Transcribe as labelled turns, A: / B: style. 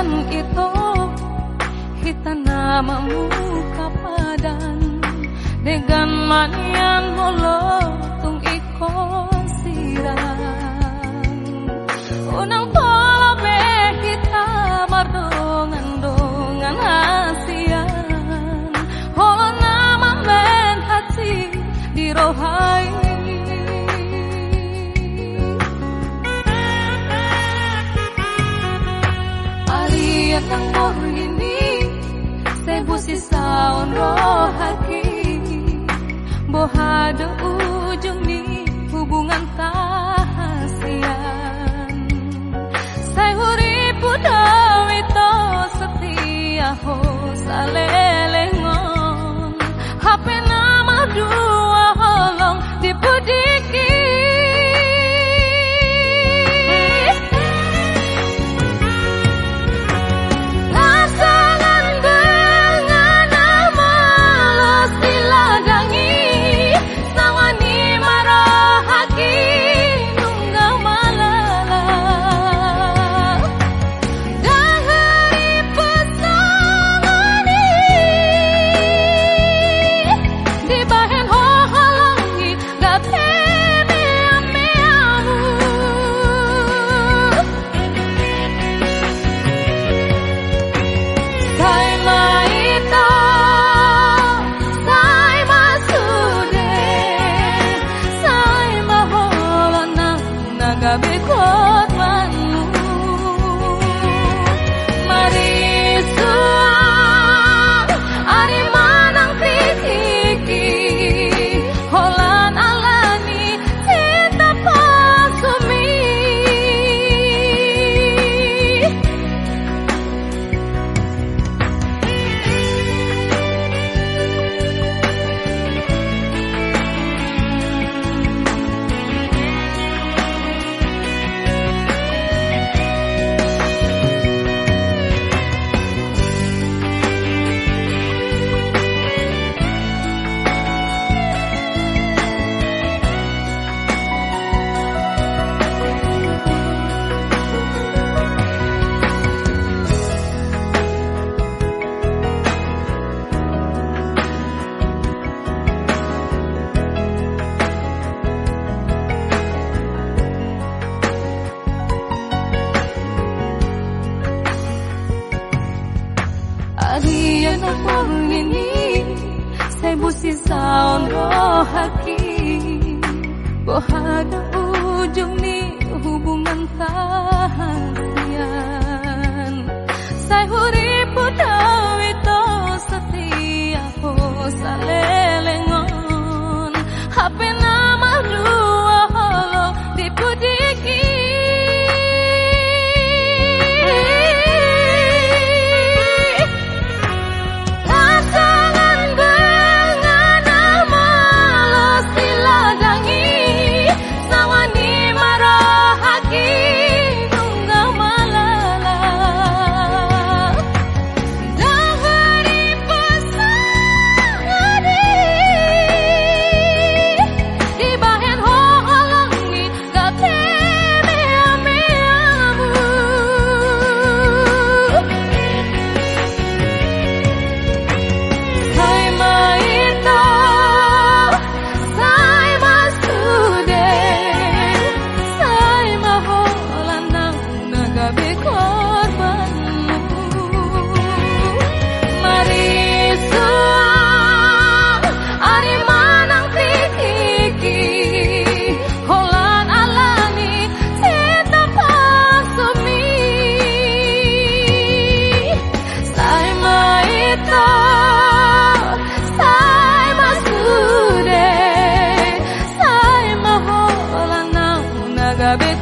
A: Pasangan itu kita namamu kapadan dengan manian holo tung ikon sirang unang polo be kita mardongan hasian holo nama men hati di rohai alian nang ini sebu sisaon rohaki bohado ujung ni hubungan kahasian saya huripu dawito setia ho salelengon HP nama dua holong dipudiki Alian aku ini sebu sisaon rohaki bohada ujung ni hubungan kahasian saya huripu dawito setia ho salelengon HP nama dua holo dipudiki Gabi